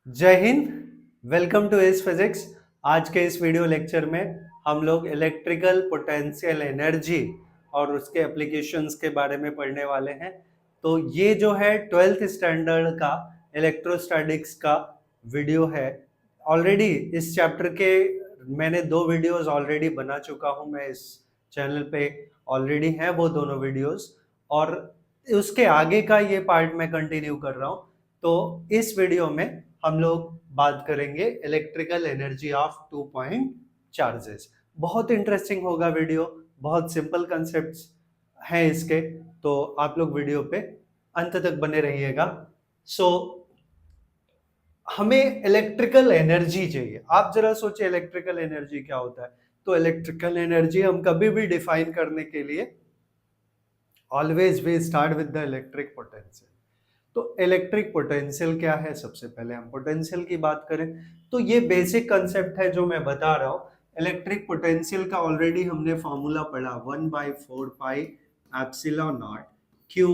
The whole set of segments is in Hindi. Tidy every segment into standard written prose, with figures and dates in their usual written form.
जय Hind. Welcome to S physics. आज के इस वीडियो लेक्चर में हम लोग इलेक्ट्रिकल पोटेंशियल एनर्जी और उसके एप्लीकेशंस के बारे में पढ़ने वाले हैं। तो ये जो है 12th स्टैंडर्ड का इलेक्ट्रोस्टैटिक्स का वीडियो है। ऑलरेडी इस चैप्टर के मैंने 2 वीडियोस ऑलरेडी बना चुका हूँ। मैं इस चैनल पे ऑलरेडी हैं वो दोनों वीडियोस, और उसके आगे का ये पार्ट मैं कंटिन्यू कर रहा हूँ। तो इस वीडियो में हम लोग बात करेंगे electrical energy of 2 point charges. बहुत इंटरेस्टिंग होगा वीडियो, बहुत सिंपल कंसेप्ट्स हैं इसके, तो आप लोग वीडियो पे अंत तक बने रहिएगा। हमें इलेक्ट्रिकल एनर्जी चाहिए। आप जरा सोचिए इलेक्ट्रिकल एनर्जी क्या होता है। तो इलेक्ट्रिकल एनर्जी हम कभी भी डिफाइन करने के लिए always we start with the electric potential. तो इलेक्ट्रिक पोटेंशियल क्या है, सबसे पहले हम पोटेंशियल की बात करें तो ये बेसिक कंसेप्ट है जो मैं बता रहा हूँ। इलेक्ट्रिक पोटेंशियल का ऑलरेडी हमने फॉर्मूला पढ़ा, 1/4 pi epsilon naught Q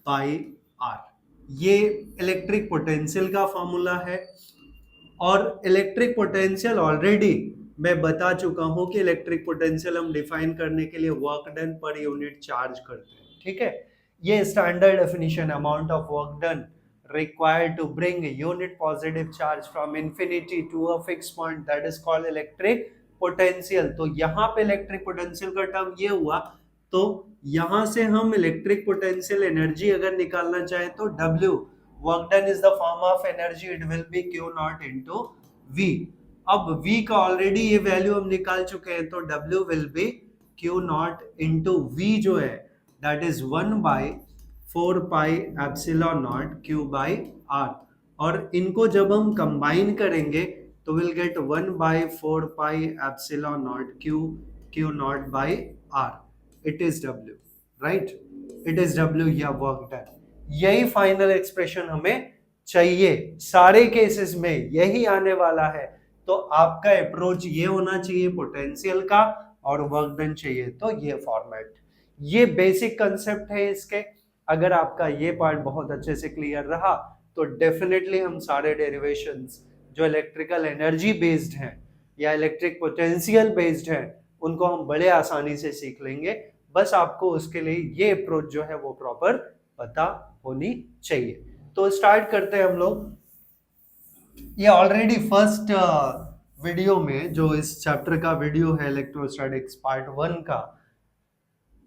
by R. ये इलेक्ट्रिक पोटेंशियल का फॉर्मूला है। और इलेक्ट्रिक पोटेंशियल ऑलरेडी मैं बता चुका हूं कि इलेक्ट्रिक पोटेंशियल हम डिफाइन करने के लिए work done per unit charge करते हैं। ठीक है, ये standard definition, amount of work done required to bring a unit positive charge from infinity to a fixed point, that is called electric potential। तो यहाँ पे इलेक्ट्रिक पोटेंशियल का टर्म ये हुआ। तो यहाँ से हम इलेक्ट्रिक पोटेंशियल एनर्जी अगर निकालना चाहे तो W, work done is the form of energy, it will be Q naught into V। अब V का ऑलरेडी ये वैल्यू हम निकाल चुके हैं, तो W will be Q naught into V जो है that is 1/4 pi epsilon not Q by R। और इनको जब हम कंबाइन करेंगे तो will get 1/4 pi epsilon not Q not by R। It is W, right? It is W या वर्क डन। यही फाइनल एक्सप्रेशन हमें चाहिए, सारे केसेस में यही आने वाला है। तो आपका अप्रोच ये होना चाहिए पोटेंशियल का, और वर्क डन चाहिए तो ये फॉर्मेट। ये बेसिक कंसेप्ट है इसके। अगर आपका ये पार्ट बहुत अच्छे से क्लियर रहा तो डेफिनेटली हम सारे डेरिवेशंस जो इलेक्ट्रिकल एनर्जी बेस्ड हैं या इलेक्ट्रिक पोटेंशियल बेस्ड हैं उनको हम बड़े आसानी से सीख लेंगे। बस आपको उसके लिए ये अप्रोच जो है वो प्रॉपर पता होनी चाहिए। तो स्टार्ट करते हैं हम लोग। ये ऑलरेडी फर्स्ट वीडियो में जो इस चैप्टर का वीडियो है इलेक्ट्रोस्टैटिक्स पार्ट 1 का,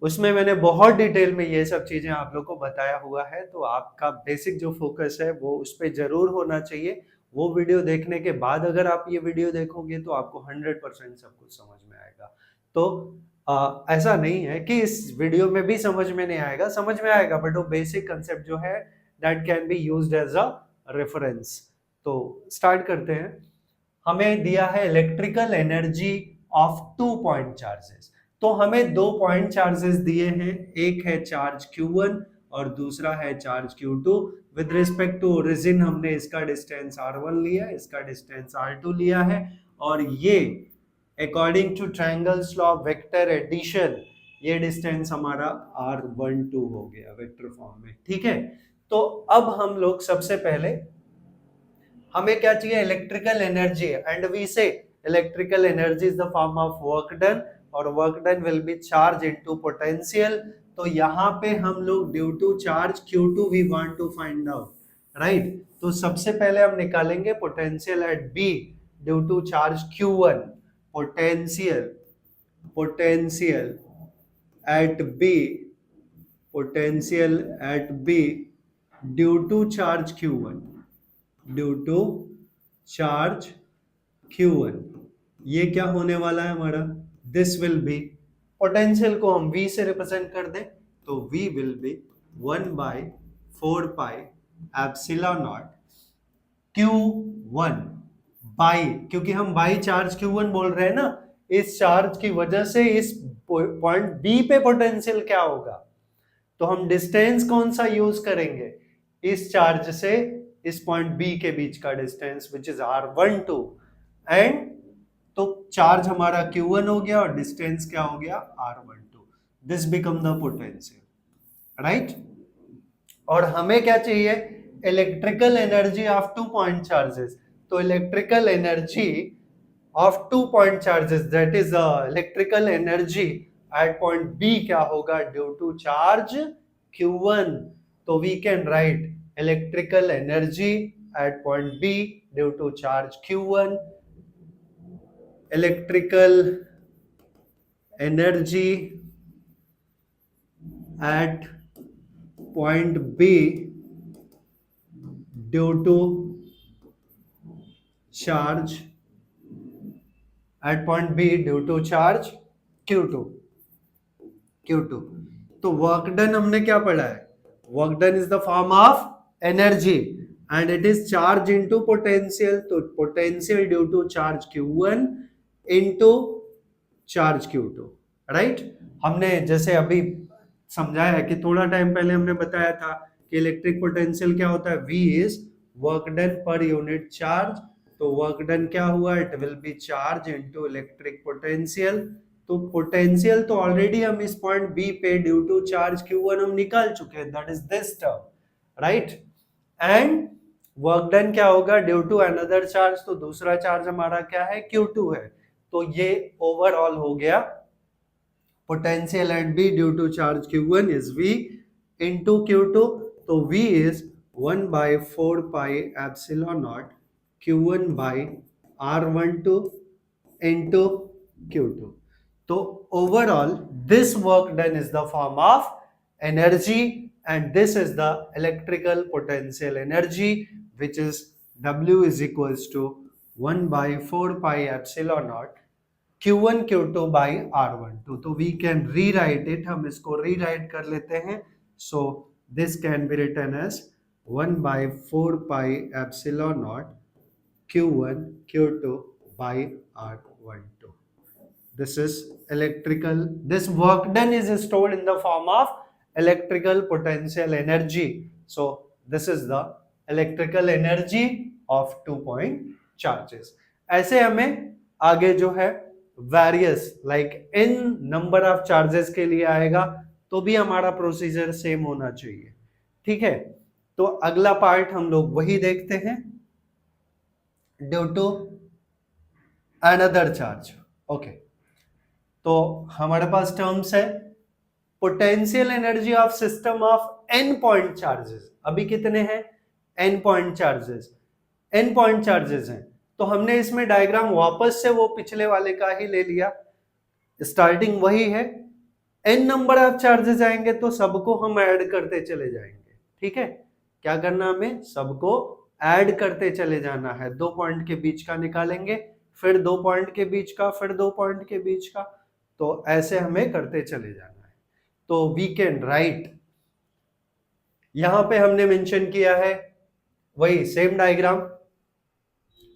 उसमें मैंने बहुत डिटेल में ये सब चीजें आप लोग को बताया हुआ है। तो आपका बेसिक जो फोकस है वो उस पर जरूर होना चाहिए। वो वीडियो देखने के बाद अगर आप ये वीडियो देखोगे तो आपको 100% सब कुछ समझ में आएगा। तो ऐसा नहीं है कि इस वीडियो में भी समझ में नहीं आएगा, समझ में आएगा, बट वो बेसिक कंसेप्ट जो है that can be used as a reference. तो स्टार्ट करते हैं। हमें दिया है electrical energy of 2 point charges. तो हमें 2 पॉइंट चार्जेस दिए हैं, एक है चार्ज Q1 और दूसरा है charge Q2। With respect to origin हमने इसका डिस्टेंस R1 लिया, इसका डिस्टेंस R2 लिया है, और ये according to triangles law of vector addition ये डिस्टेंस हमारा R12 हो गया वेक्टर फॉर्म में। ठीक है, तो अब हम लोग सबसे पहले हमें क्या चाहिए, electrical energy. And we say electrical energy is the form of work done, और work done will be charge into potential. तो यहाँ पे हम लोग due to charge Q2 we want to find out, right? तो सबसे पहले हम निकालेंगे potential at B due to charge Q1। Potential at B, potential at B due to charge Q1, due to charge Q1। ये क्या होने वाला है हमारा, दिस विल बी, पोटेंशियल को हम V से रिप्रेजेंट कर दें तो V will be 1/4 pi epsilon not Q1 by, क्योंकि हम बाई चार्ज Q1 बोल रहे हैं ना, इस चार्ज की वजह से इस पॉइंट B पे पोटेंशियल क्या होगा, तो हम डिस्टेंस कौन सा यूज करेंगे, इस चार्ज से इस पॉइंट B के बीच का distance which is R12। And तो चार्ज हमारा Q1 हो गया और डिस्टेंस क्या हो गया, R12। This become the potential, right? और हमें क्या चाहिए, electrical energy of 2 point charges, तो electrical energy of 2 point charges that is electrical energy at point B क्या होगा, ड्यू टू चार्ज Q1, तो we can write electrical energy at point B due to charge Q1, electrical energy at point B due to charge at point B due to charge Q2. तो वर्क डन हमने क्या पढ़ा है, work done is the form of energy and it is charge into potential, तो potential due to charge Q1 into charge Q2, right. हमने जैसे अभी समझाया है कि थोड़ा टाइम पहले हमने बताया था कि इलेक्ट्रिक पोटेंशियल क्या होता है, V is work done per unit charge, तो वर्क डन क्या हुआ, it will be charge into electric potential, तो पोटेंशियल तो ऑलरेडी हम इस पॉइंट बी पे ड्यू टू चार्ज Q1 हम निकाल चुके हैं, that is this term, right. And work done क्या होगा, ड्यू टू अनदर चार्ज, तो दूसरा चार्ज हमारा क्या है, Q2 है, तो ये ओवरऑल हो गया potential at B due to charge Q1 is V into Q2, तो V is 1 by 4 pi epsilon naught Q1 by R12 into Q2, तो overall this work done is the form of energy and this is the electrical potential energy which is W is equals to 1 by 4 pi epsilon naught Q1 Q2 by R12, तो we can rewrite it, हम इसको rewrite कर लेते हैं, so this can be written as 1 by 4 pi epsilon naught Q1 Q2 by R12. This is electrical, this work done is stored in the form of electrical potential energy, so this is the electrical energy of 2 point charges. ऐसे हमें आगे जो है various like n number of charges के लिए आएगा तो भी हमारा प्रोसीजर सेम होना चाहिए, ठीक है। तो अगला पार्ट हम लोग वही देखते हैं, due to another charge, okay. तो हमारे पास टर्म्स है potential energy of system of n point charges, अभी कितने हैं, n point charges, n point charges हैं, तो हमने इसमें डायग्राम वापस से वो पिछले वाले का ही ले लिया, स्टार्टिंग वही है, n नंबर ऑफ चार्जेस आएंगे तो सबको हम ऐड करते चले जाएंगे, ठीक है। क्या करना, हमें सबको ऐड करते चले जाना है, 2 पॉइंट के बीच का निकालेंगे, फिर 2 पॉइंट के बीच का, फिर 2 पॉइंट के बीच का, तो ऐसे हमें करते चले जाना है। तो वी कैन राइट, यहां पे हमने मेंशन किया है वही सेम डायग्राम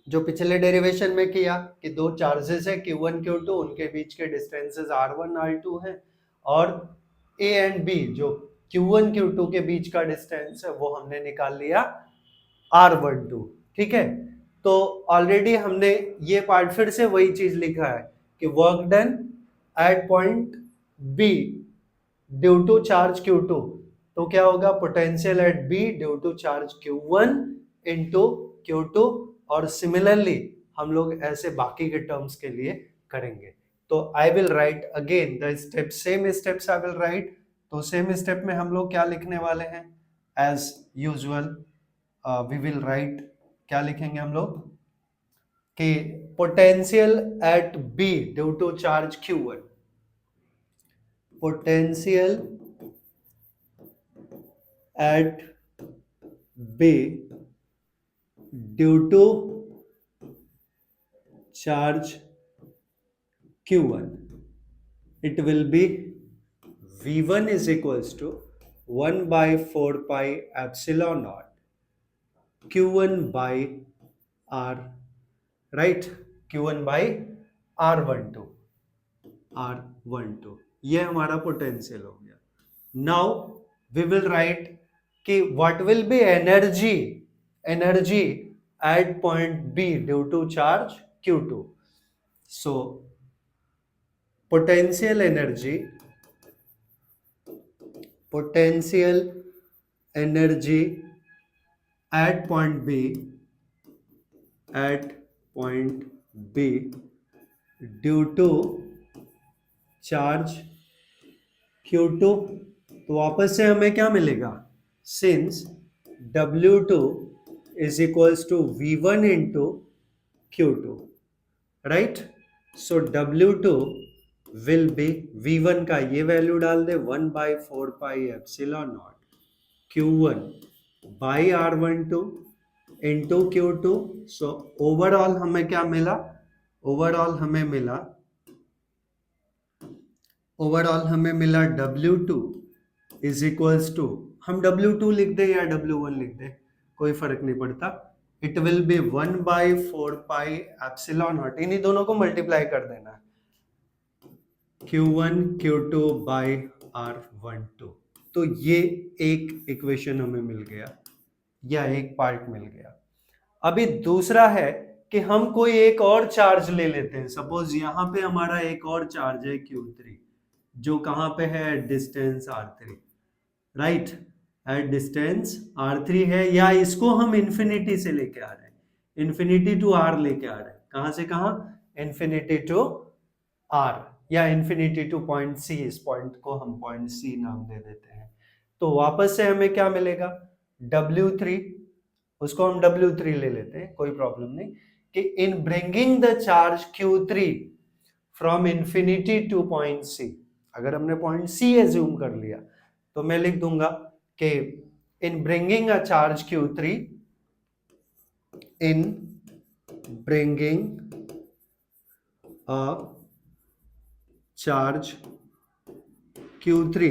जो पिछले डेरिवेशन में किया कि 2 चार्जेस है Q1 Q2, उनके बीच के डिस्टेंसेस R1 R2 हैं, और A एंड B जो Q1 Q2 के बीच का डिस्टेंस है वो हमने निकाल लिया R12, ठीक है। तो ऑलरेडी हमने ये पार्ट फिर से वही चीज लिखा है कि work done at point B due to charge Q2, तो क्या होगा, potential at B due to charge Q1 into Q2, और सिमिलरली हम लोग ऐसे बाकी के टर्म्स के लिए करेंगे। तो I will write again the step, same steps I will write, तो सेम स्टेप में हम लोग क्या लिखने वाले हैं, as usual we will write, क्या लिखेंगे हम लोग कि potential at B due to charge Q1, potential at B due to charge Q1, it will be V1 is equals to 1 by 4 pi epsilon naught Q1 by R, right, Q1 by R12, R12, ये हमारा पोटेंशियल हो गया। नाउ वी विल राइट कि what will be energy at point B due to charge Q2. So potential energy at point B due to charge Q2, तो वापस से हमें क्या मिलेगा, since W2 is equals to V1 into Q2, right. So W2 will be, V1 का ये वैल्यू डाल दे 1/4πε0 Q1 by R12 into Q2। So overall हमें क्या मिला, ओवरऑल हमें मिला W2 इज इक्वल्स टू, हम W2 लिख दे या W1 लिख दे कोई फर्क नहीं पड़ता, इट विल बी 1/4πε0, इन्हीं दोनों को मल्टीप्लाई कर देना, Q1 Q2 बाई R12। तो ये एक इक्वेशन हमें मिल गया या एक पार्ट मिल गया। अभी दूसरा है कि हम कोई एक और चार्ज ले लेते हैं, सपोज यहां पे हमारा एक और चार्ज है Q3 जो कहां पे है, distance R3, right, at distance R3 है, या इसको हम इंफिनिटी से लेके आ रहे हैं, इंफिनिटी टू R लेके आ रहे हैं, कहां से कहां, इंफिनिटी टू R या इंफिनिटी टू पॉइंट C, इस पॉइंट को हम पॉइंट C नाम दे देते हैं। तो वापस से हमें क्या मिलेगा, W3, उसको हम W3 ले लेते हैं, कोई प्रॉब्लम नहीं, कि in bringing the charge Q3 from infinity two point C, अगर हमने पॉइंट C एज्यूम कर लिया तो मैं लिख दूंगा कि in bringing a charge Q3, in bringing a charge Q3,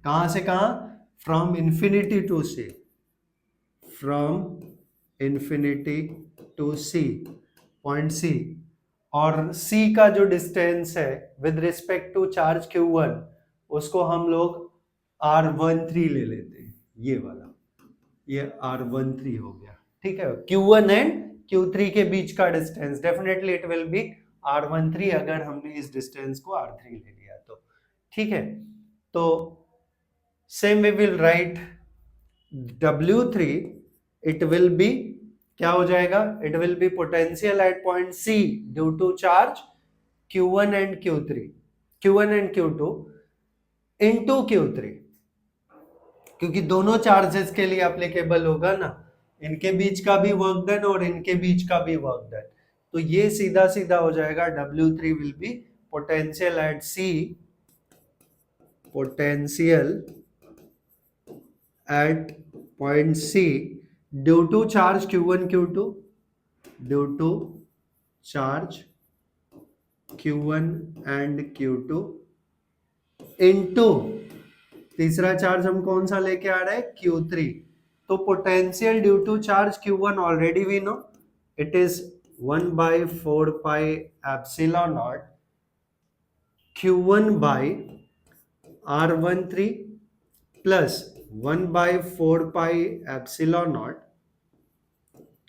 कहां से कहां, from infinity to C, from infinity to C, point C, और C का जो डिस्टेंस है with respect to charge Q1 उसको हम लोग R13 ले लेते हैं, ये वाला, ये R13 हो गया, ठीक है। Q1 एंड Q3 के बीच का distance definitely it will B R13 अगर हमने इस डिस्टेंस को R3 ले लिया तो, ठीक है। तो same we will write W3, it will be क्या हो जाएगा, it will be potential at point C due to charge Q1 and Q2 into Q3, क्योंकि दोनों चार्जेस के लिए एप्लीकेबल होगा ना, इनके बीच का भी वर्क डन और इनके बीच का भी वर्क डन, तो ये सीधा सीधा हो जाएगा W3 will be potential at C, potential at point C due to charge Q1 Q2, due to charge Q1 and Q2 into तीसरा चार्ज हम कौन सा लेके आ रहे हैं, Q3। तो potential due to charge Q1 already we know, it is 1/4πε0 Q1 by R13 plus 1/4πε0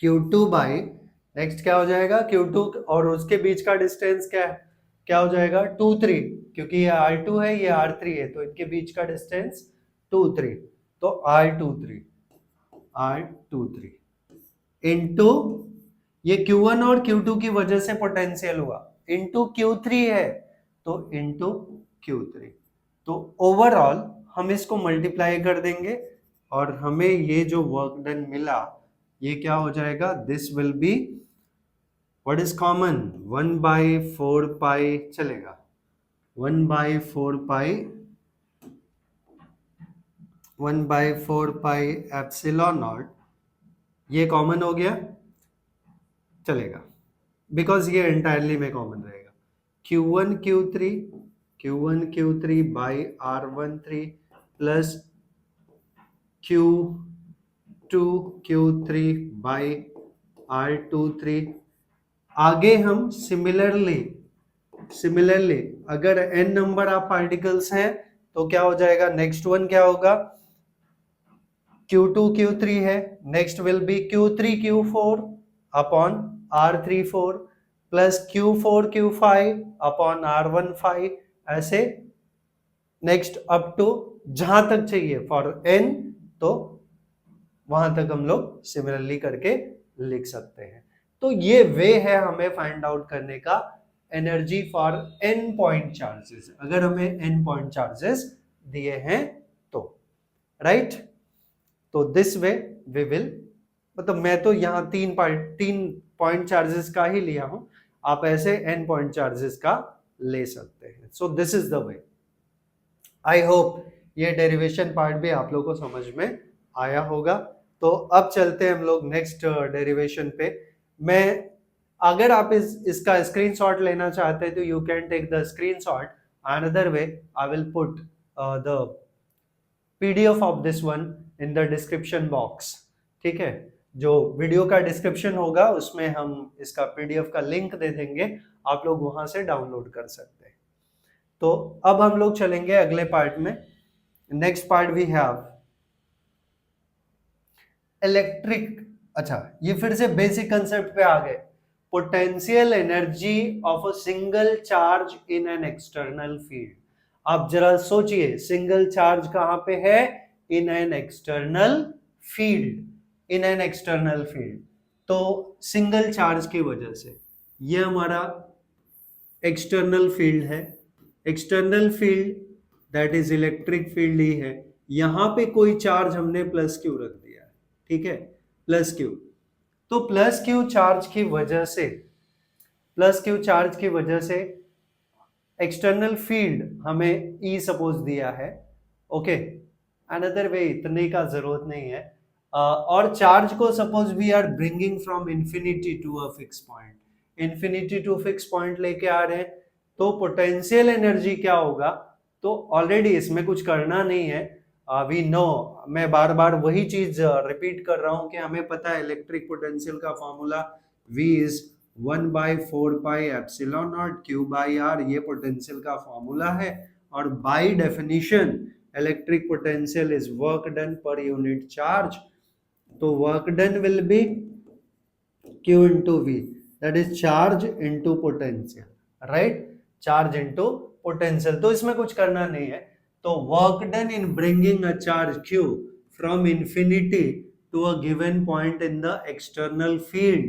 Q2 by, next क्या हो जाएगा, Q2 और उसके बीच का डिस्टेंस क्या हो जाएगा, 2-3, क्योंकि ये R2 है ये R3 है, तो इनके बीच का डिस्टेंस 2-3, तो R23 इनटू ये Q1 और Q2 की वजह से पोटेंशियल हुआ, इनटू Q3 है तो इनटू Q3, तो ओवरऑल हम इसको मल्टीप्लाई कर देंगे और हमें ये जो वर्क डन मिला ये क्या हो जाएगा, this will be what is common, 1/4π चलेगा, 1/4πε0, ये कॉमन हो गया, चलेगा, बिकॉज ये एंटायरली में कॉमन रहेगा, Q1 Q3 by R13 plus Q2 Q3 by R23। आगे हम सिमिलरली अगर n नंबर ऑफ पार्टिकल्स हैं तो क्या हो जाएगा, नेक्स्ट वन क्या होगा, Q2 Q3 है, next will be Q3 Q4 upon R34 plus Q4 Q5 upon R15, ऐसे नेक्स्ट अप टू जहां तक चाहिए फॉर n, तो वहां तक हम लोग सिमिलरली करके लिख सकते हैं। तो ये वे है हमें फाइंड आउट करने का energy for n point charges, अगर हमें n पॉइंट चार्जेस दिए हैं तो, राइट। तो दिस वे वी विल, मतलब मैं तो यहाँ तीन पॉइंट चार्जेस का ही लिया हूं, आप ऐसे n पॉइंट चार्जेस का ले सकते हैं। So this is the way. I hope ये डेरिवेशन पार्ट भी आप लोगों को समझ में आया होगा। तो अब चलते हैं हम लोग नेक्स्ट डेरिवेशन पे। मैं, अगर आप इसका स्क्रीनशॉट लेना चाहते हैं तो you can take the screenshot, another way I will put the PDF of this one in the description box, ठीक है। जो वीडियो का डिस्क्रिप्शन होगा उसमें हम इसका पीडीएफ का लिंक दे देंगे, आप लोग वहां से डाउनलोड कर सकते हैं। तो अब हम लोग चलेंगे अगले पार्ट में। Next part we have electric, अच्छा ये फिर से बेसिक कंसेप्ट पे आ गए। Potential energy of a single charge in an external field. आप जरा सोचिए, सिंगल चार्ज कहां पे है? In an external field, in an external field. तो सिंगल चार्ज की वजह से ये हमारा एक्सटर्नल फील्ड है। External field that is electric field ही है। यहां पे कोई चार्ज हमने प्लस क्यू रख दिया है, ठीक है, प्लस क्यू। तो प्लस क्यू चार्ज की वजह से, प्लस क्यू चार्ज की वजह से एक्सटर्नल फील्ड हमें ई सपोज दिया है, ओके। अनदर वे इतने का जरूरत नहीं है। और चार्ज को suppose we are bringing from infinity to a fix point, infinity to fix point लेके आ रहे हैं, तो पोटेंशियल एनर्जी क्या होगा? तो ऑलरेडी इसमें कुछ करना नहीं है, वी नो, मैं बार बार वही चीज रिपीट कर रहा हूं कि हमें पता है इलेक्ट्रिक पोटेंशियल का फॉर्मूला V इज 1/4πε0 Q/r, ये पोटेंशियल का फॉर्मूला है। और by definition electric potential is work done per unit charge, तो work done will be Q into V, that is charge into potential, right? Charge into potential। तो इसमें कुछ करना नहीं है। तो work done in bringing a charge Q from infinity to a given point in the external field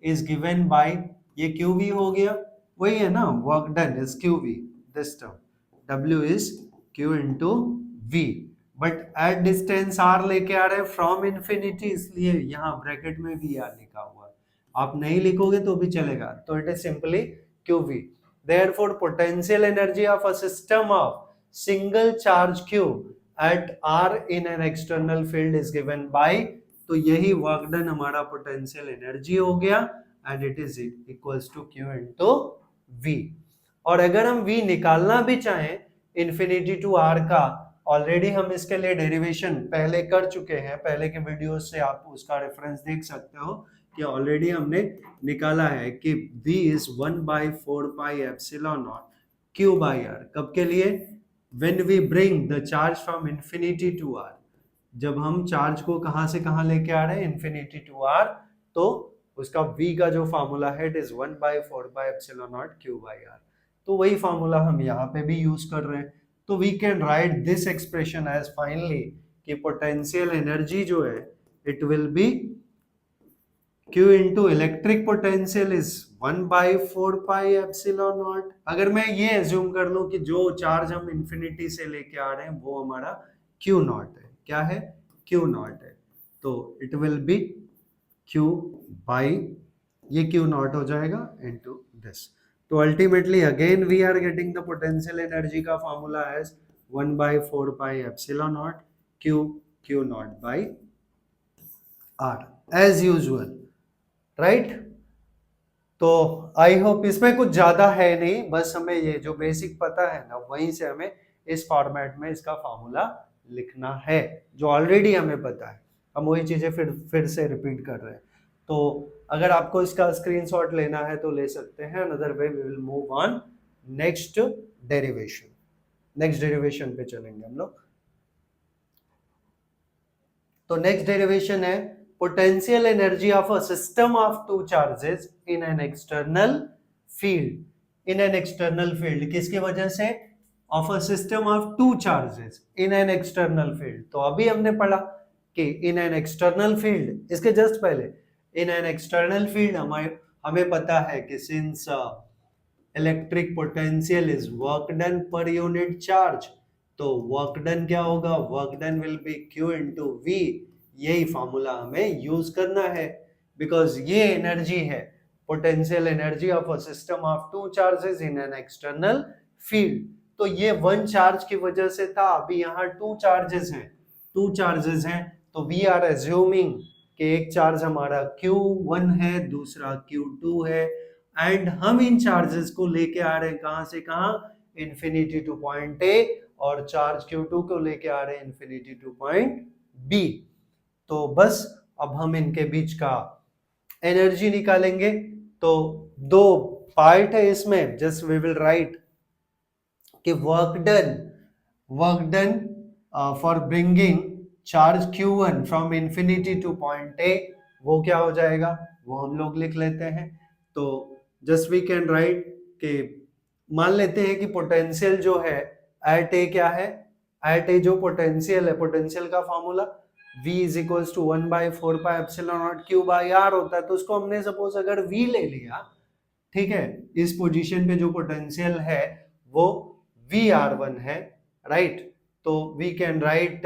is given by, ये QV हो गया, वही है ना, work done is QV, this term W is Q into V, but at distance r लेके आ रहे हैं फ्रॉम इंफिनिटी, इसलिए यहाँ ब्रैकेट में भी r लिखा हुआ है। आप नहीं लिखोगे तो भी चलेगा, तो it is simply QV। Therefore potential energy of a system of single charge Q at r in an external field is given by, तो यही वर्क डन हमारा पोटेंशियल एनर्जी हो गया, and it is equals to Q into V। और अगर हम V निकालना भी चाहें इंफिनिटी टू r का, ऑलरेडी हम इसके लिए डेरिवेशन पहले कर चुके हैं, पहले के वीडियो से आप उसका रेफरेंस देख सकते हो कि ऑलरेडी हमने निकाला है कि V is 1/4πε0 Q/r, कब के लिए? When we bring the charge from infinity to r, जब हम चार्ज को कहां से कहां लेके आ रहे हैं, इंफिनिटी टू r, तो उसका V का जो फॉर्मूला है इट इज 1/4πε0 Q/r। तो वही फॉर्मूला हम यहाँ पे भी यूज कर रहे हैं। तो we can write this expression as finally कि पोटेंशियल एनर्जी जो है it will be Q into electric potential is 1/4πε0। अगर मैं ये एज्यूम कर लूं कि जो चार्ज हम इंफिनिटी से लेके आ रहे हैं वो हमारा Q0 है, क्या है? Q0 है, तो it will be Q by, ये Q0 हो जाएगा इनटू दिस। तो ultimately again we are getting the potential energy का formula as 1/4πε0 Q0 by R as usual, right. तो आई होप इसमें कुछ ज्यादा है नहीं, बस हमें ये जो बेसिक पता है ना वहीं से हमें इस फॉर्मेट में इसका फॉर्मूला लिखना है, जो ऑलरेडी हमें पता है, हम वही चीजें फिर से रिपीट कर रहे हैं। तो अगर आपको इसका स्क्रीनशॉट लेना है तो ले सकते हैं, another way we will move on next derivation. Next derivation पे चलेंगे हम लोग। तो नेक्स्ट डेरिवेशन है potential energy of a system of two charges in an external field, in an external field, किसकी वजह से? of a system of two charges in an external field। तो अभी हमने पढ़ा कि इन एन एक्सटर्नल फील्ड, इसके जस्ट पहले इन एन एक्सटर्नल फील्ड हमें पता है कि since electric potential is work done per unit charge, तो वर्क डन क्या होगा, work done will be Q into V. यही फॉर्मूला हमें यूज करना है बिकॉज ये एनर्जी है potential energy of a system of two charges in an external field. तो ये वन चार्ज की वजह से था, अभी यहाँ टू चार्जेस हैं, टू चार्जेस हैं, तो वी आर एज्यूमिंग कि एक चार्ज हमारा Q1 है, दूसरा Q2 है, एंड हम इन चार्जेस को लेके आ रहे हैं कहां से कहां, इंफिनिटी टू पॉइंट ए, और चार्ज Q2 को लेके आ रहे हैं इंफिनिटी टू पॉइंट बी। तो बस अब हम इनके बीच का एनर्जी निकालेंगे। तो दो पार्ट है इसमें, जस्ट वी विल राइट कि work done for bringing charge Q1 from infinity two point A, वो क्या हो जाएगा, वो हम लोग लिख लेते हैं। तो जस्ट वी कैन राइट कि मान लेते हैं कि पोटेंशियल जो है एट ए क्या है, एट ए जो पोटेंशियल है, पोटेंशियल का formula V is equal to 1/4πε0 Q/R होता है। तो उसको हमने सपोज अगर V ले लिया, ठीक है, इस पोजीशन पे जो पोटेंशियल है वो VR1 है, राइट। तो वी कैन राइट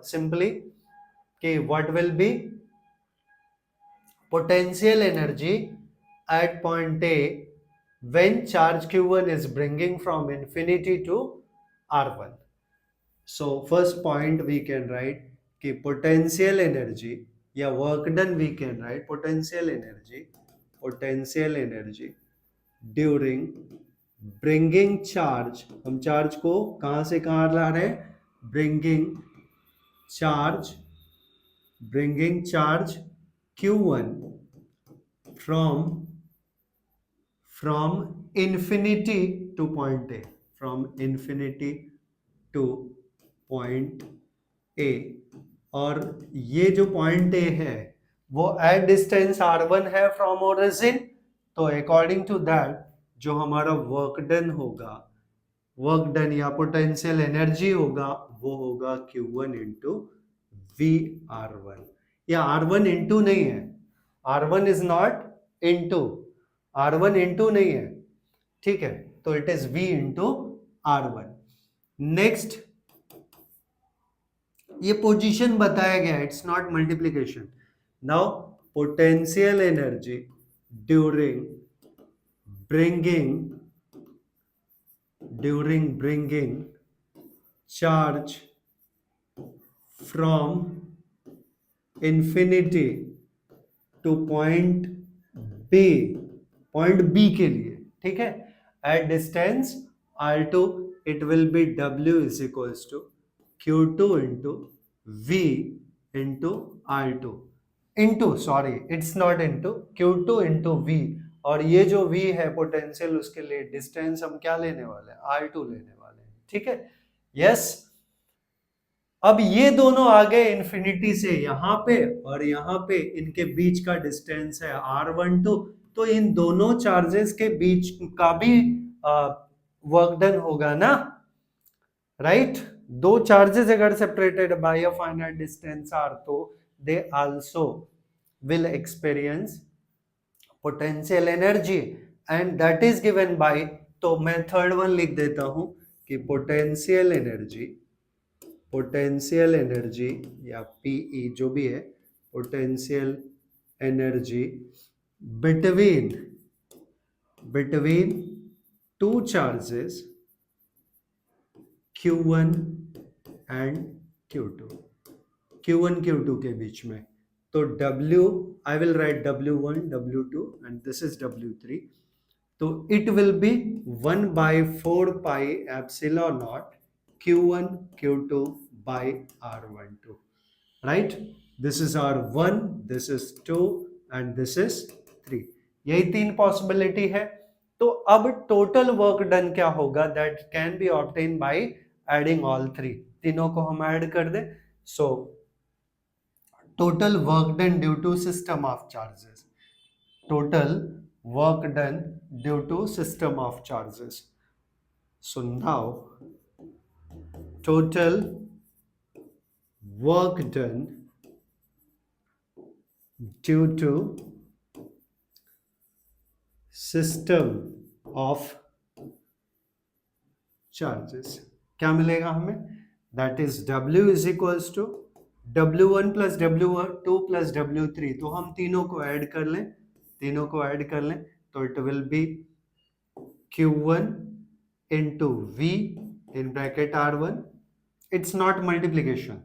सिंपली कि what will be potential energy at point A when charge Q1 is bringing from infinity to R1. So first point we can write कि potential energy या work done we can write potential energy during bringing charge, हम चार्ज को कहां से कहां ला रहे हैं, bringing charge Q1 from infinity to point A, from infinity to point A, और ये जो point A है वो एट डिस्टेंस R1 है फ्रॉम ओरिजिन। तो अकॉर्डिंग टू दैट जो हमारा वर्क डन होगा, वर्क डन या पोटेंशियल एनर्जी होगा, वो होगा Q1 इंटू VR1, या R1 इंटू नहीं है, R1 is not into, R1 into नहीं है, ठीक है, तो it is V into R1। Next ये पोजीशन बताया गया, it's not multiplication. Now potential energy during bringing charge from infinity to point B के लिए, ठीक है, at distance R2 it will be W is equals to Q2 into V into R2 into, sorry it's not into, Q2 into V, और ये जो V है पोटेंशियल उसके लिए डिस्टेंस हम क्या लेने वाले हैं, R2 लेने वाले हैं, ठीक है, यस। अब ये दोनों आ गए इन्फिनिटी से यहाँ पे, और यहाँ पे इनके बीच का डिस्टेंस है R12, तो इन दोनों चार्जेस के बीच का भी वर्क डन होगा ना, राइट। दो चार्जेस अगर separated by a finite distance R, तो they also will experience potential energy and that is given by, तो मैं थर्ड वन लिख देता हूं कि पोटेंशियल एनर्जी या PE जो भी है, potential energy between two charges Q1 and Q1 Q2 के बीच में। तो W I will write W1 W2 and this is W3, तो it will be 1/4πε0 Q1 Q2 by R12, right? This is R1, this is 2 and this is 3, यही तीन पॉसिबिलिटी है। तो अब टोटल वर्क डन क्या होगा, that can be obtain by adding all three, तीनों को हम ऐड कर दें। So total work done due to system of charges, total work done due to system of charges. So now total work done due to system of charges. क्या मिलेगा हमें? That is W is equals to W1 plus W2 plus W3। तो हम तीनों को ऐड कर लें, तो it will be Q1 into V in bracket R1। It's not multiplication,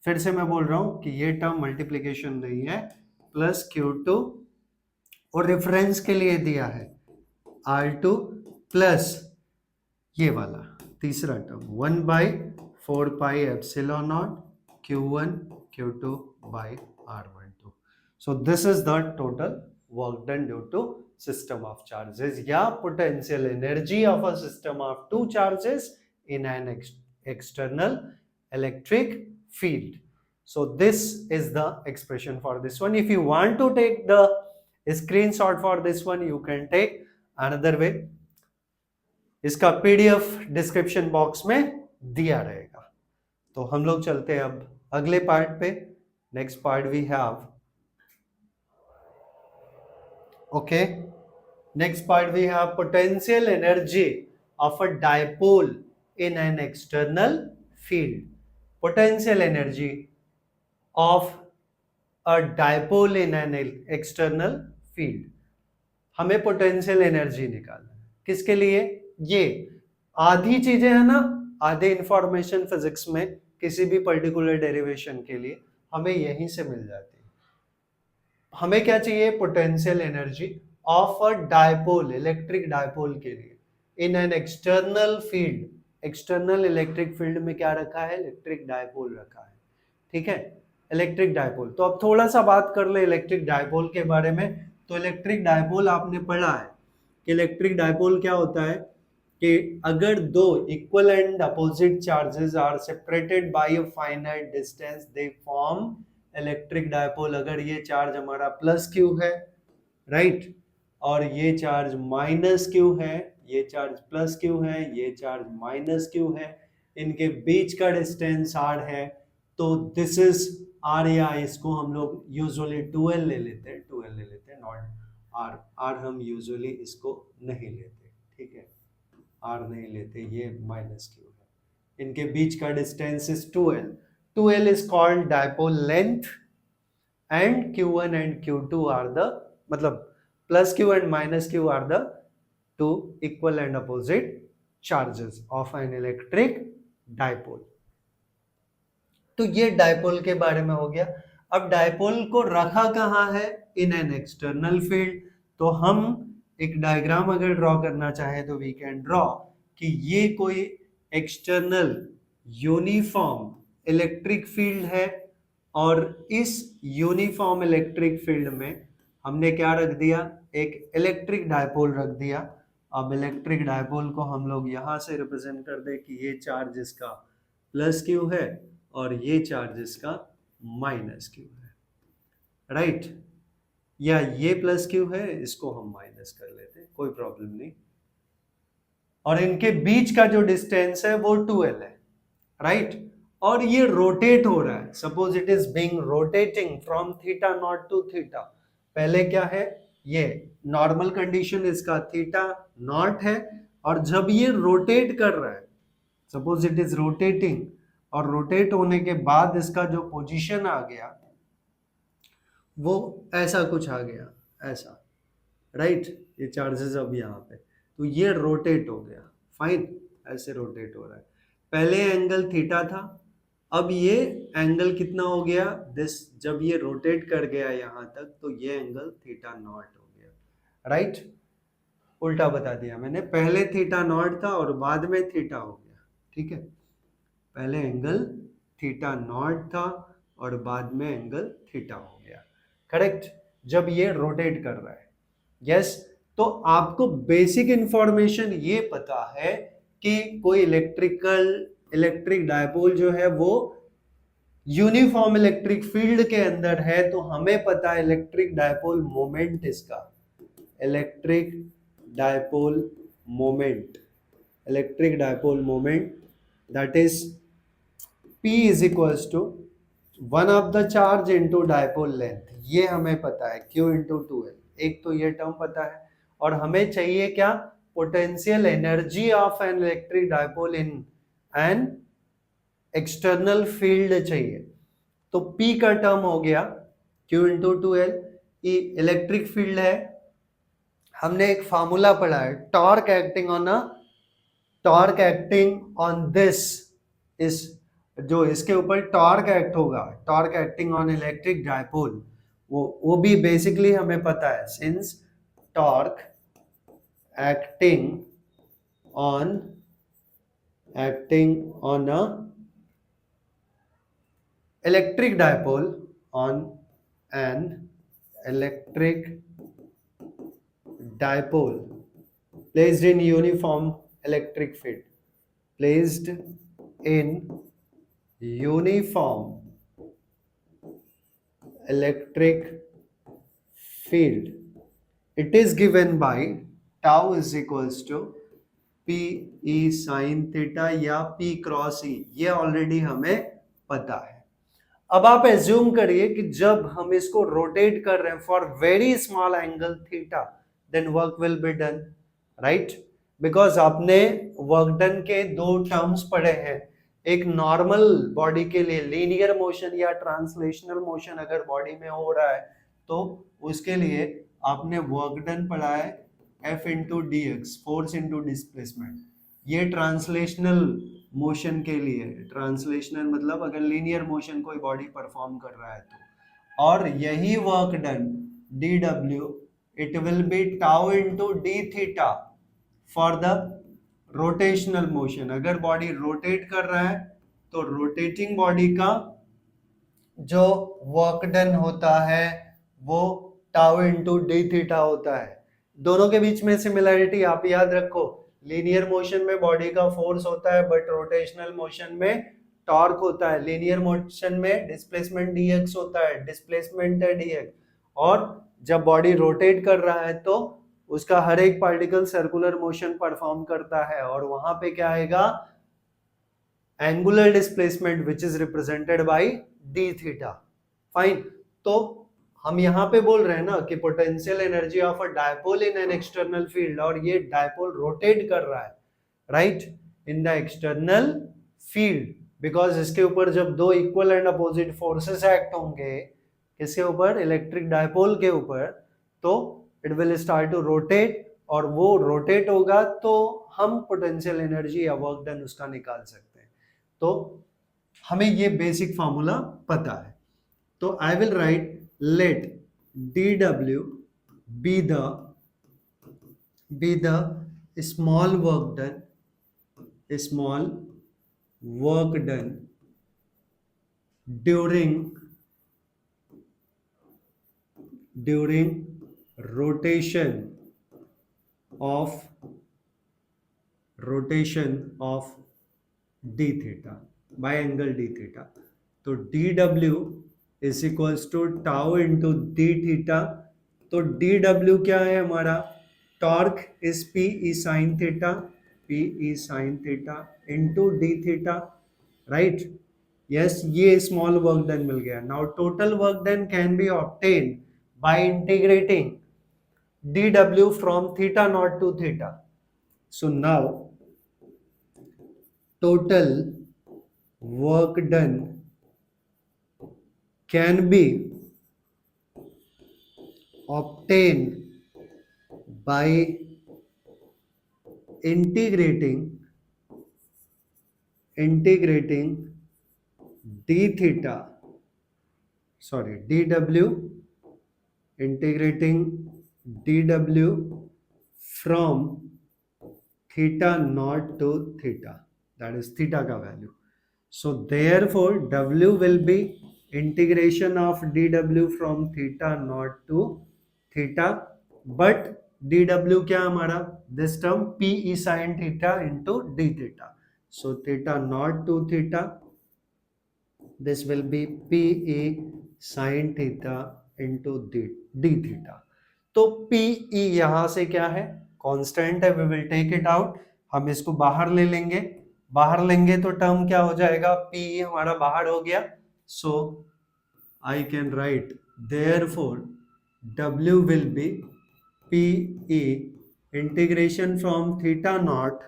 फिर से मैं बोल रहा हूं कि ये टर्म मल्टीप्लीकेशन नहीं है, प्लस Q2 और रेफरेंस के लिए दिया है R2 प्लस ये वाला तीसरा term 1/4πε0 Q1 Q2 by R12। So this is the total work done due to system of charges या potential energy of a system of two charges in an external electric field. So this is the expression for this one. If you want to take the screenshot for this one, you can take another way. इसका पीडीएफ डिस्क्रिप्शन बॉक्स में दिया रहेगा। तो हम लोग चलते हैं अब अगले पार्ट पे। Next part we have, okay, next part we have potential energy of a dipole in an external field. Potential energy of a dipole in an external field. हमें पोटेंशियल एनर्जी निकालना है, किसके लिए? ये आधी चीजें है ना, आधे इंफॉर्मेशन फिजिक्स में किसी भी पर्टिकुलर डेरिवेशन के लिए हमें यहीं से मिल जाती है। हमें क्या चाहिए? Potential energy of a dipole, electric dipole के लिए इन an external field. External electric field में क्या रखा है? इलेक्ट्रिक डायपोल रखा है, ठीक है, इलेक्ट्रिक डायपोल। तो अब थोड़ा सा बात कर ले इलेक्ट्रिक डायपोल के बारे में। तो इलेक्ट्रिक डायपोल आपने पढ़ा है कि इलेक्ट्रिक डायपोल क्या होता है कि अगर दो equal and opposite charges are separated by a finite distance they form electric dipole. अगर ये चार्ज हमारा प्लस क्यू है, राइट, और ये चार्ज माइनस क्यू है, ये चार्ज प्लस क्यू है, ये चार्ज माइनस क्यू है, इनके बीच का डिस्टेंस आर है, तो दिस इज आर, या इसको हम लोग यूजुअली 12 ले लेते हैं, 12 ले लेते हैं, नॉट आर। आर हम यूजुअली इसको नहीं लेते, ठीक है, आर नहीं लेते, ये माइनस क्यू है। इनके बीच का distance is 12। 12 is called dipole length and Q1 and Q2 are the, मतलब plus Q and minus Q are the two equal and opposite charges of an electric dipole. तो ये डायपोल के बारे में हो गया। अब डायपोल को रखा कहाँ है? In an external field. तो हम एक डायग्राम अगर ड्रॉ करना चाहे तो वी कैन ड्रॉ कि ये कोई एक्सटर्नल यूनिफॉर्म इलेक्ट्रिक फील्ड है, और इस यूनिफॉर्म इलेक्ट्रिक फील्ड में हमने क्या रख दिया? एक इलेक्ट्रिक डायपोल रख दिया। अब इलेक्ट्रिक डायपोल को हम लोग यहां से रिप्रेजेंट कर दे कि ये चार्ज इसका प्लस क्यू है और ये चार्ज इसका माइनस क्यू है, राइट, या ये प्लस क्यू है, इसको हम माइनस कर लेते हैं, कोई प्रॉब्लम नहीं। और इनके बीच का जो डिस्टेंस है वो 12 है, राइट, और ये रोटेट हो रहा है। Suppose it is being rotating from theta not to theta. पहले क्या है? ये नॉर्मल कंडीशन इसका थीटा नॉट है, और जब ये रोटेट कर रहा है, सपोज इट इज रोटेटिंग, और रोटेट होने के बाद इसका जो पोजीशन आ गया वो ऐसा कुछ आ गया, ऐसा, राइट, ये चार्जेस अब यहाँ पे, तो ये रोटेट हो गया, फाइन, ऐसे रोटेट हो रहा है। पहले एंगल थीटा था, अब ये एंगल कितना हो गया? दिस, जब ये रोटेट कर गया यहाँ तक तो ये एंगल थीटा नॉट हो गया, राइट, उल्टा बता दिया मैंने, पहले थीटा नॉट था और बाद में थीटा हो गया, ठीक है, पहले एंगल थीटा नॉट था और बाद में एंगल थीटा हो गया, करेक्ट, जब ये रोटेट कर रहा है। यस, तो आपको बेसिक इंफॉर्मेशन ये पता है कि कोई इलेक्ट्रिक डायपोल जो है वो यूनिफॉर्म इलेक्ट्रिक फील्ड के अंदर है, तो हमें पता है इलेक्ट्रिक डायपोल मोमेंट इसका, electric dipole moment, electric dipole moment that is P is equals to one of the charge into dipole length, ये हमें पता है, Q इंटू 2L, एक तो ये टर्म पता है। और हमें चाहिए क्या, potential energy of an electric dipole in an external field चाहिए। तो P का टर्म हो गया Q into 2L, electric field है। हमने एक फार्मूला पढ़ा है, टॉर्क एक्टिंग ऑन दिस इस, जो इसके ऊपर टॉर्क एक्ट होगा, torque acting on electric dipole, वो भी बेसिकली हमें पता है, since torque acting on a electric dipole, on an electric dipole placed in uniform electric field, placed in uniform electric field, it is given by tau is equals to p e sin theta या p क्रॉस e, ये ऑलरेडी हमें पता है। अब आप एज्यूम करिए कि जब हम इसको रोटेट कर रहे हैं for very small angle theta, then work will be done, right? Because आपने वर्क डन के दो टर्म्स पढ़े हैं, एक नॉर्मल बॉडी के लिए लीनियर मोशन या ट्रांसलेशनल मोशन अगर बॉडी में हो रहा है तो उसके लिए आपने वर्क डन पढ़ा है F into D x, force into displacement. ये ट्रांसलेशनल मोशन के लिए, ट्रांसलेशनल मतलब अगर लीनियर मोशन कोई बॉडी परफॉर्म कर रहा है तो, और यही work done dw it will be tau into d theta for the rotational motion। अगर बॉडी रोटेट कर रहा है तो रोटेटिंग बॉडी का जो वर्क डन होता है वो टाउ इंटू डी थीटा होता है। दोनों के बीच में सिमिलैरिटी आप याद रखो, लीनियर मोशन में बॉडी का फोर्स होता है बट रोटेशनल मोशन में टॉर्क होता है। लीनियर मोशन में डिस्प्लेसमेंट dx होता है, डिस्प्लेसमेंट है dx, और जब बॉडी रोटेट कर रहा है तो उसका हर एक पार्टिकल सर्कुलर मोशन परफॉर्म करता है, और वहां पे क्या आएगा, angular displacement which is represented by d theta. Fine, तो हम यहाँ पे बोल रहे हैं ना कि potential energy of a dipole in an external field, और ये डायपोल रोटेट कर रहा है, right, in the external field, because इसके ऊपर जब दो equal and opposite forces act होंगे, किसके ऊपर, इलेक्ट्रिक डायपोल के ऊपर, तो it will start to rotate, और वो रोटेट होगा तो हम पोटेंशियल एनर्जी या वर्क डन उसका निकाल सकते हैं। तो हमें ये बेसिक फार्मूला पता है। तो I will right let dw be the small work done during rotation of d theta by angle d theta। तो dw is equals to tau into d theta. तो डी डब्ल्यू क्या है हमारा, torque is P E sine theta, into d theta, right? Yes, ये स्मॉल वर्क डन मिल गया। Now total work done can be obtain by integrating d W from theta not to theta. So now total work done can be obtained by integrating d theta, sorry dw, integrating dw from theta naught to theta, that is theta का value। So therefore w will be integration of dw from theta naught to theta, but dw क्या हमारा, this term p e sin theta into d theta, so theta naught to theta, this will be p e sin theta into d theta। तो p e यहां से क्या है, कांस्टेंट है, we will take it out, हम इसको बाहर ले लेंगे, बाहर लेंगे तो टर्म क्या हो जाएगा, p e हमारा बाहर हो गया, So I can write therefore W will be PE integration from theta naught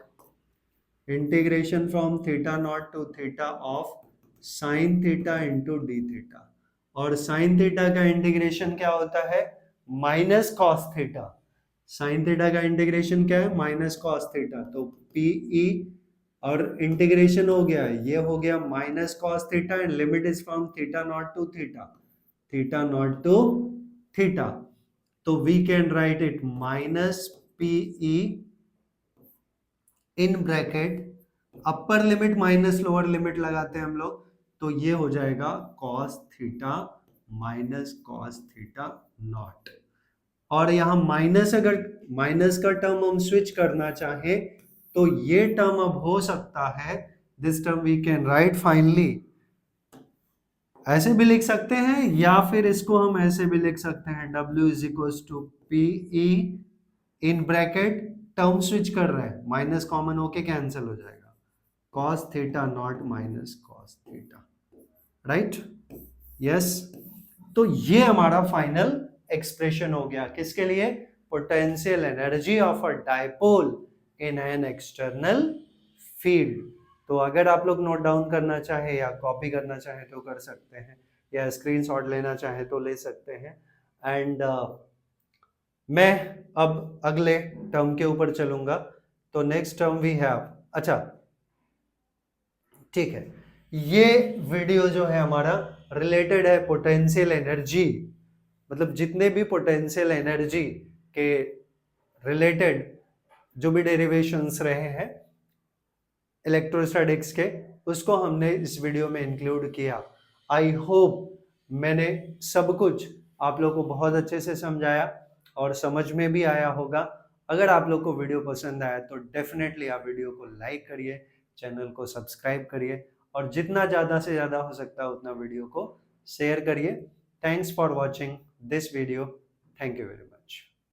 to theta of sin theta into d theta, और sin थीटा का इंटीग्रेशन क्या होता है minus cos theta. sin theta का इंटीग्रेशन क्या है माइनस कॉस थीटा, तो PE और इंटीग्रेशन हो गया, ये हो गया minus cos theta and limit is from theta not to theta, तो we can write it minus PE in bracket upper limit minus lower limit लगाते हैं हम लोग, तो ये हो जाएगा cos theta minus cos theta not. और यहां माइनस, अगर माइनस का टर्म हम स्विच करना चाहें तो ये टर्म अब हो सकता है, this term we can write finally, ऐसे भी लिख सकते हैं या फिर इसको हम ऐसे भी लिख सकते हैं, W is equal to PE in bracket, term switch कर रहा है, माइनस कॉमन होके कैंसिल हो जाएगा, cos theta not minus cos theta, right, yes. तो ये हमारा फाइनल एक्सप्रेशन हो गया, किसके लिए, potential energy of a dipole in an external field. तो अगर आप लोग नोट डाउन करना चाहे या कॉपी करना चाहे तो कर सकते हैं, या स्क्रीनशॉट लेना चाहे तो ले सकते हैं। एंड मैं अब अगले टर्म के ऊपर चलूंगा। तो नेक्स्ट टर्म वी हैव, अच्छा ठीक है, ये वीडियो जो है हमारा रिलेटेड है पोटेंशियल एनर्जी, मतलब जितने भी पोटेंशियल एनर्जी के रिलेटेड जो भी डेरिवेशंस रहे हैं इलेक्ट्रोस्टैटिक्स के, उसको हमने इस वीडियो में इंक्लूड किया। आई होप मैंने सब कुछ आप लोग को बहुत अच्छे से समझाया और समझ में भी आया होगा। अगर आप लोग को वीडियो पसंद आया तो डेफिनेटली आप वीडियो को लाइक करिए, चैनल को सब्सक्राइब करिए और जितना ज़्यादा से ज़्यादा हो सकता है उतना वीडियो को शेयर करिए। Thanks for watching this video, thank you very much.